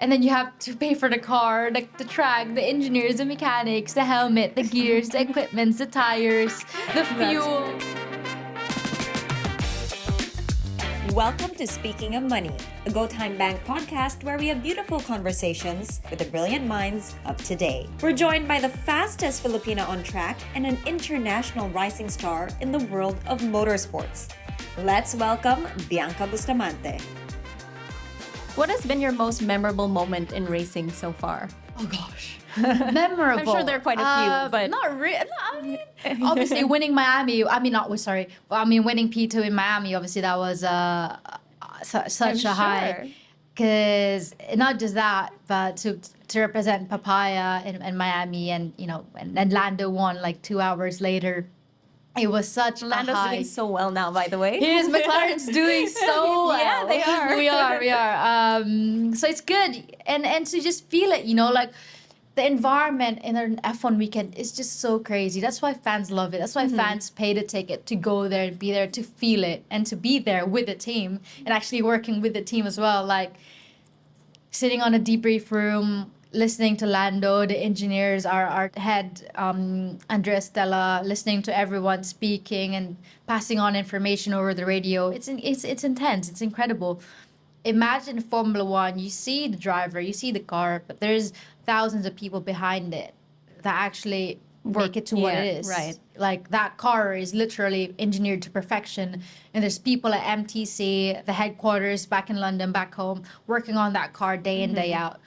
And then you have to pay for the car, the track, the engineers, the mechanics, the helmet, the gears, the equipment, the tires, the fuel. Welcome to Speaking of Money, a GoTyme Bank podcast where we have beautiful conversations with the brilliant minds of today. We're joined by the fastest Filipina on track and an international rising star in the world of motorsports. Let's welcome Bianca Bustamante. What has been your most memorable moment in racing so far? Oh gosh, memorable. I'm sure there are quite a few, but not really. I mean, obviously winning Miami. Winning P2 in Miami. Obviously, that was such a high. Because not just that, but to represent Papaya in Miami, and and Lando won like 2 hours later. It was such Lando's a high. doing so well now, by the way. His McLaren's doing so well. Yeah, they are. We are. So it's good, and to just feel it, like the environment in an F1 weekend is just so crazy. That's why fans love it. That's why fans pay the ticket to go there and be there to feel it and to be there with the team and actually working with the team as well. Like sitting on a debrief room, listening to Lando, the engineers, our head, Andrea Stella, listening to everyone speaking and passing on information over the radio. It's intense. It's incredible. Imagine Formula One. You see the driver, you see the car, but there's thousands of people behind it that actually make it to what it is. Right. Like that car is literally engineered to perfection, and there's people at MTC, the headquarters back in London, back home, working on that car day in, day out.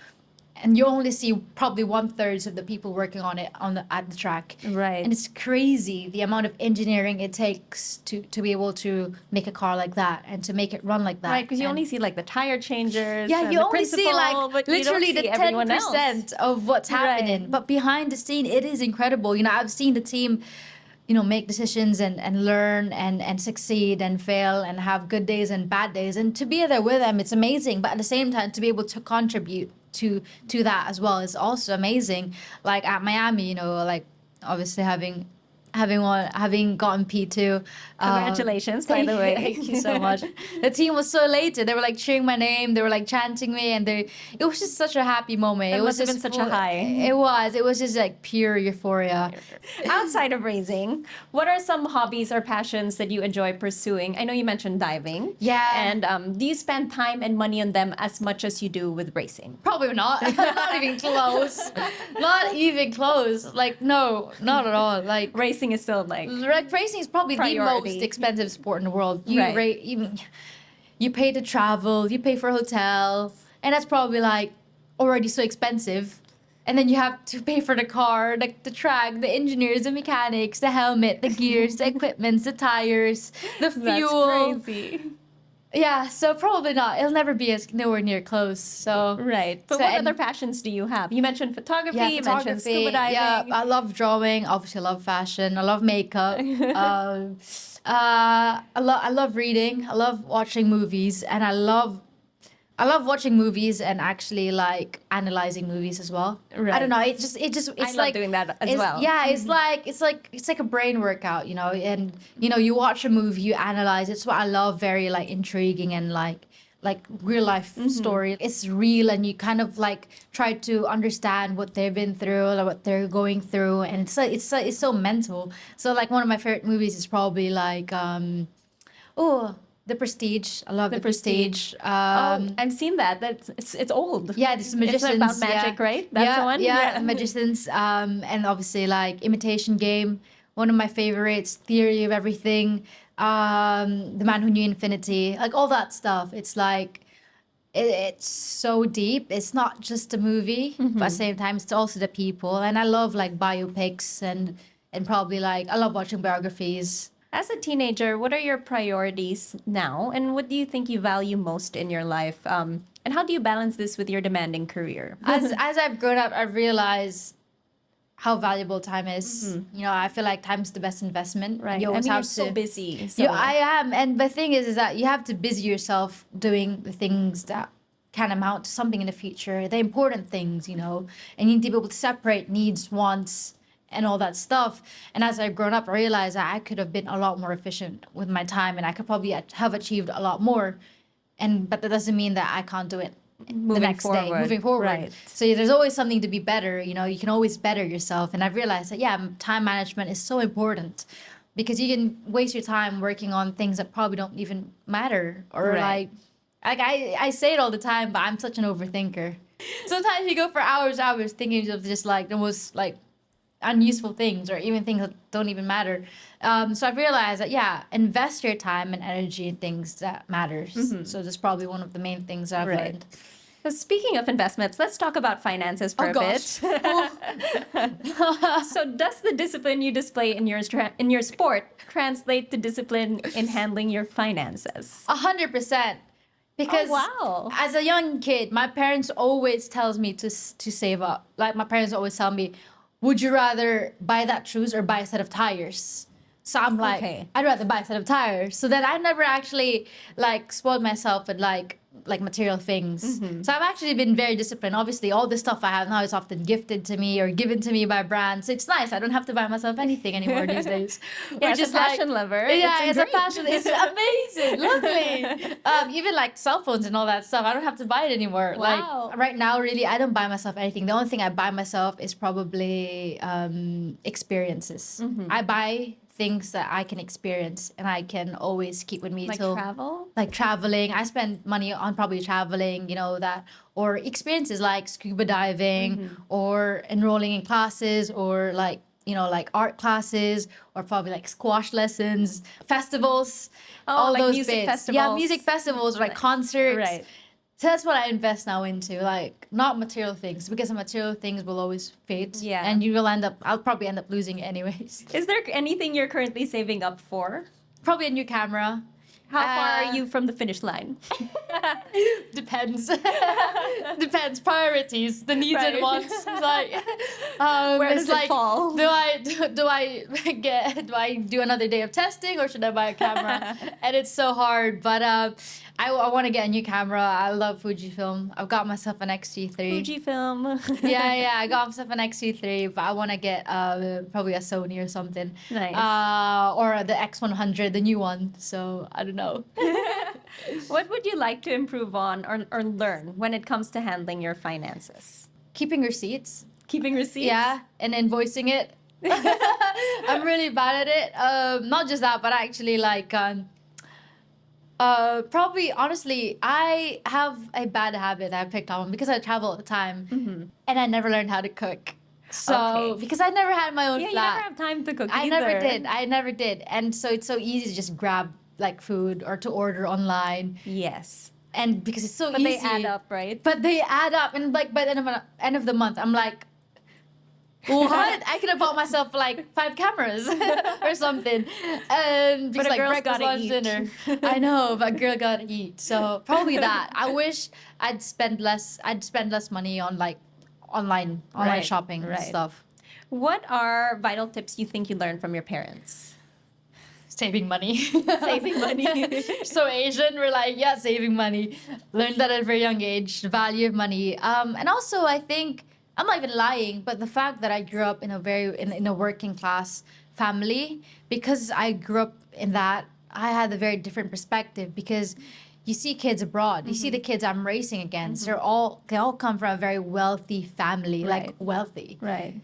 And you only see probably 1/3 of the people working on it at the track. Right. And it's crazy the amount of engineering it takes to be able to make a car like that and to make it run like that. Right, because you only see like the tire changers. Yeah, and you the only see principal, like but you don't literally see the everyone 10% of what's happening. Right. But behind the scene, it is incredible. I've seen the team, make decisions and learn and succeed and fail and have good days and bad days. And to be there with them, it's amazing. But at the same time, to be able to contribute to that as well is also amazing. Like at Miami, like obviously having gotten P2. Congratulations, by the way. Thank you so much. The team was so elated. They were like cheering my name. They were like chanting me, and it was just such a happy moment. It was must have just been such a high. It was just like pure euphoria. Outside of racing, what are some hobbies or passions that you enjoy pursuing? I know you mentioned diving. Yeah. And do you spend time and money on them as much as you do with racing? Probably not. Not even close. Not even close. Like no, not at all. Like Racing is still like racing is probably priority. the most expensive sport in the world. Right. You pay to travel, you pay for a hotel, and that's probably like already so expensive. And then you have to pay for the car, the track, the engineers, the mechanics, the helmet, the gears, the equipment, the tires, the fuel. That's crazy. Yeah, so probably not. It'll never be nowhere near close. So Right. But So- what and- other passions do you have? You mentioned photography, yeah, you mentioned photography. scuba diving. Yeah, I love drawing. Obviously, I love fashion. I love makeup. I love reading. I love watching movies, and I love watching movies and actually like analyzing movies as well. Right. I don't know. It's I love like doing that as it's- well. Yeah, it's like a brain workout, and you watch a movie, you analyze. It's what I love. Very like intriguing and like real life story. It's real, and you kind of like try to understand what they've been through or what they're going through, and it's so mental. So like one of my favorite movies is probably like The Prestige. I love The Prestige. I've seen that. It's old. Yeah, this Magicians. It's about magic, right? That's the one? Yeah, Magicians. And obviously like Imitation Game. One of my favorites. Theory of Everything. The Man Who Knew Infinity. Like all that stuff. It's like it's so deep. It's not just a movie, but at the same time it's also the people. And I love like biopics and probably like I love watching biographies. As a teenager, what are your priorities now? And what do you think you value most in your life? And how do you balance this with your demanding career? As I've grown up, I've realized how valuable time is. I feel like time's the best investment. Right. You always you're have so to. busy. So. I am, and the thing is that you have to busy yourself doing the things that can amount to something in the future, the important things, and you need to be able to separate needs, wants, and all that stuff. And as I've grown up, I realized that I could have been a lot more efficient with my time, and I could probably have achieved a lot more. But that doesn't mean that I can't do it the Moving next day, forward. moving forward. Right. So there's always something to be better. You know, you can always better yourself. And I've realized that, time management is so important because you can waste your time working on things that probably don't even matter. Or Right. like I say it all the time, but I'm such an overthinker. Sometimes you go for hours thinking of just like the most like unuseful things or even things that don't even matter. So I've realized that, invest your time and energy in things that matters. So that's probably one of the main things that I've Right. learned. So speaking of investments, let's talk about finances for a bit. So does the discipline you display in your sport translate to discipline in handling your finances? 100%. Because wow. as a young kid, my parents always tells me to save up. Like my parents always tell me, would you rather buy that shoes or buy a set of tires? So I'm like, Okay. I'd rather buy a set of tires. So then I never actually like spoiled myself with like material things. So I've actually been very disciplined. Obviously, all the stuff I have now is often gifted to me or given to me by brands. So it's nice. I don't have to buy myself anything anymore these days. Yeah, as a fashion lover, Yeah, it's as a great. fashion, it's amazing, lovely. Even like cell phones and all that stuff, I don't have to buy it anymore. Wow. Like right now, really, I don't buy myself anything. The only thing I buy myself is probably experiences. I buy things that I can experience and I can always keep with me Like till travel? like traveling. I spend money on probably traveling, that or experiences like scuba diving or enrolling in classes or like like art classes or probably like squash lessons, festivals, all like those music bits. festivals. Yeah, music festivals or like concerts. Right. So that's what I invest now into, like not material things, because the material things will always fade. Yeah. And I'll probably end up losing it anyways. Is there anything you're currently saving up for? Probably a new camera. How far Uh, are you from the finish line? Depends. Depends. Priorities, the needs Right. and wants. It's like, Where it's does it like, fall? do I do another day of testing or should I buy a camera? And it's so hard. But I want to get a new camera. I love Fujifilm. I've got myself an X-T3. Fujifilm. Yeah, I got myself an X-T3, but I want to get probably a Sony or something. Nice. Or the X100, the new one. So I don't know. What would you like to improve on or learn when it comes to handling your finances? Keeping receipts. Keeping receipts? Yeah, and invoicing it. I'm really bad at it. Not just that, but actually like probably honestly, I have a bad habit that I picked up on because I travel all the time, and I never learned how to cook. So Okay. because I never had my own Yeah, you flat. never have time to cook I either. never did. And so it's so easy to just grab like food or to order online. Yes. And because it's so But easy. they add up, right? But they add up. And like by the end of the month, I'm like, what? I could have bought myself like 5 cameras or something. And because a like girl's breakfast, gotta lunch, eat. dinner. I know, but girl gotta eat. So probably that. I wish I'd spend less money on like online Right, shopping and right. stuff. What are vital tips you think you learned from your parents? Saving money. Saving money. So Asian, we're like, yeah, saving money. Learned that at a very young age, the value of money. And also I think, I'm not even lying, but the fact that I grew up in a working class family, because I grew up in that, I had a very different perspective because you see kids abroad, you see the kids I'm racing against, they all come from a very wealthy family, like Right. wealthy. Right.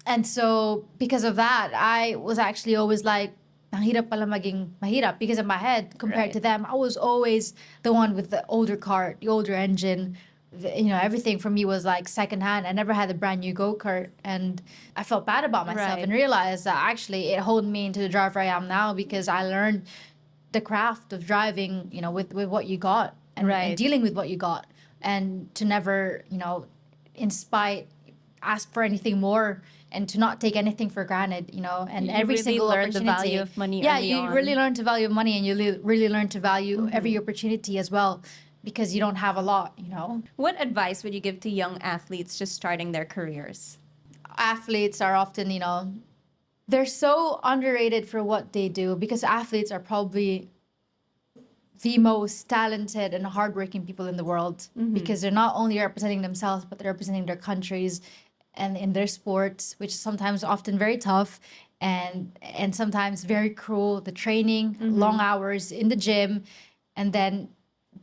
And so because of that, I was actually always like, mahirap pala maging mahirap, because in my head, compared Right. to them, I was always the one with the older car, the older engine. Everything for me was like secondhand. I never had a brand new go-kart, and I felt bad about myself Right. and realized that actually it honed me into the driver I am now because I learned the craft of driving, with what you got and, Right. and dealing with what you got, and to never, in spite, ask for anything more, and to not take anything for granted, and You every really single learned the opportunity. value of money Yeah, early you on. really learn to value money, and you really learn to value every opportunity as well, because you don't have a lot, What advice would you give to young athletes just starting their careers? Athletes are often, they're so underrated for what they do, because athletes are probably the most talented and hardworking people in the world, because they're not only representing themselves, but they're representing their countries and in their sports, which is sometimes often very tough and sometimes very cruel. The training, long hours in the gym, and then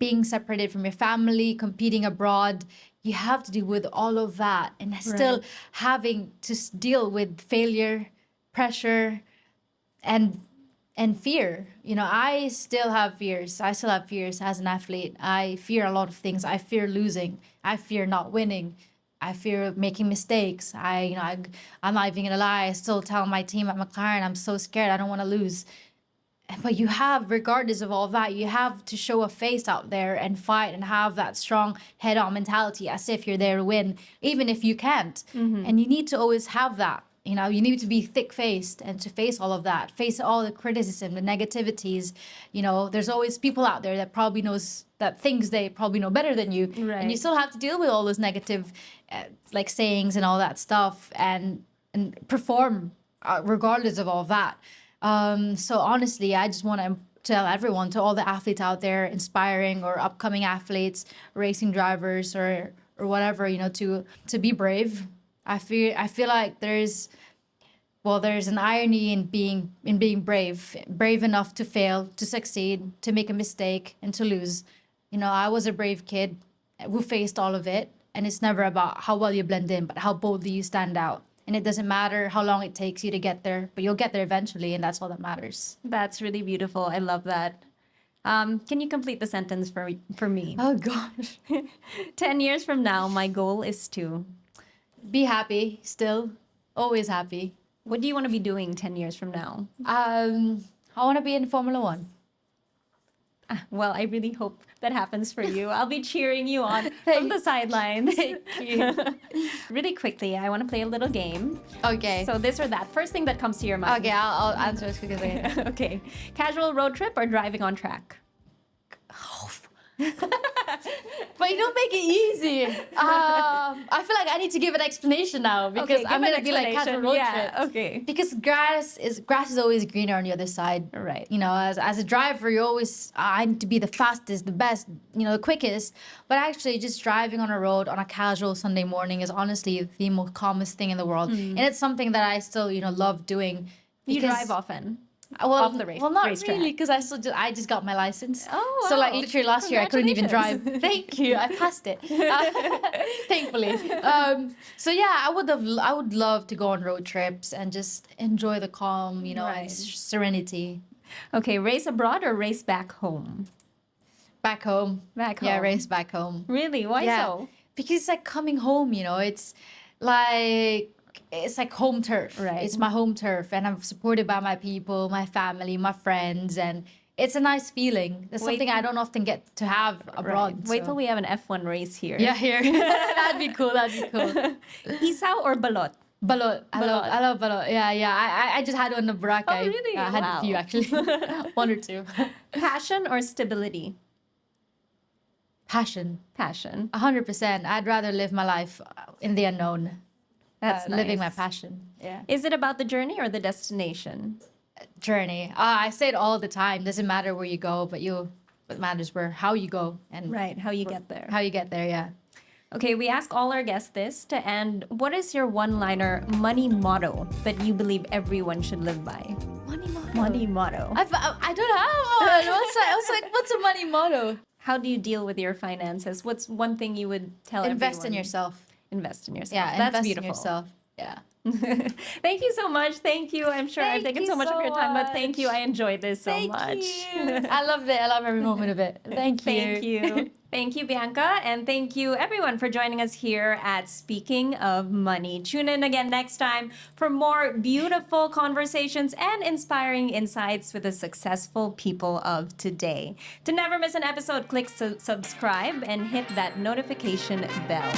being separated from your family, competing abroad. You have to deal with all of that and still having to deal with failure, pressure, and fear. I still have fears. I still have fears as an athlete. I fear a lot of things. I fear losing. I fear not winning. I fear making mistakes. I'm not even gonna lie. I still tell my team at McLaren, I'm so scared. I don't want to lose. But you have, regardless of all that, you have to show a face out there and fight and have that strong head-on mentality as if you're there to win, even if you can't. And you need to always have that. You need to be thick-faced and to face all of that, face all the criticism, the negativities. There's always people out there that probably knows that things they probably know better than you. Right. And you still have to deal with all those negative sayings and all that stuff and perform regardless of all that. So honestly, I just want to tell everyone, to all the athletes out there, inspiring or upcoming athletes, racing drivers or whatever, to be brave. I feel like there's an irony in being brave enough to fail, to succeed, to make a mistake, and to lose. I was a brave kid who faced all of it, and it's never about how well you blend in, but how boldly you stand out. And it doesn't matter how long it takes you to get there, but you'll get there eventually, and that's all that matters. That's really beautiful. I love that. Can you complete the sentence for me? Oh gosh. 10 years from now, my goal is to... Be happy still, always happy. What do you want to be doing 10 years from now? I want to be in Formula One. Well, I really hope that happens for you. I'll be cheering you on from the sidelines. Thank you. Really quickly, I want to play a little game. Okay. So this or that. First thing that comes to your mind. Okay, I'll answer as quick as I can. Okay. Casual road trip or driving on track? But you don't make it easy. I feel like I need to give an explanation now because Okay, I'm give gonna an be like casual explanation. road Yeah, trip. okay. Because grass is always greener on the other side. Right. As a driver, you always I need to be the fastest, the best, the quickest. But actually, just driving on a road on a casual Sunday morning is honestly the most calmest thing in the world, and it's something that I still love doing. You because- drive often. Well, off the not racetrack. really, because I just got my license. Oh, So wow. literally last year I couldn't even drive. Congratulations. Thank you, I passed it, thankfully. So yeah, I would love to go on road trips and just enjoy the calm, and Right. serenity. Okay, race abroad or race back home? Back home. Back Yeah, home. race back home. Really? Why Yeah, so? because it's like coming home. It's like home turf. Right. It's my home turf, and I'm supported by my people, my family, my friends, and it's a nice feeling. It's Wait. something I don't often get to have abroad. Wait so. till we have an F1 race here. Yeah, here. That'd be cool. Isaw or balot? Balot. I love balot. Yeah. I just had one in Boracay. Oh, really? Yeah, I had Wow. a few actually. One or two. Passion or stability? Passion. Passion. 100%. I'd rather live my life in the unknown. That's living my nice. passion. Yeah. Is it about the journey or the destination? Journey. I say it all the time. Doesn't matter where you go, but what matters how you go and Right, how you get there. how you get there. Yeah. Okay, we ask all our guests this to end. What is your one-liner money motto that you believe everyone should live by? Money motto. Money motto. I don't have one. What's a money motto? How do you deal with your finances? What's one thing you would tell Invest in everyone? yourself. Invest in yourself. Yeah, That's invest beautiful. in yourself. Yeah. Thank you so much. Thank you. I'm sure I've Thank taken you so much of your so time, but thank much. you. I enjoyed this so much. I loved it. I love every moment of it. Thank you. Thank you. Thank you, Bianca. And thank you, everyone, for joining us here at Speaking of Money. Tune in again next time for more beautiful conversations and inspiring insights with the successful people of today. To never miss an episode, click subscribe and hit that notification bell.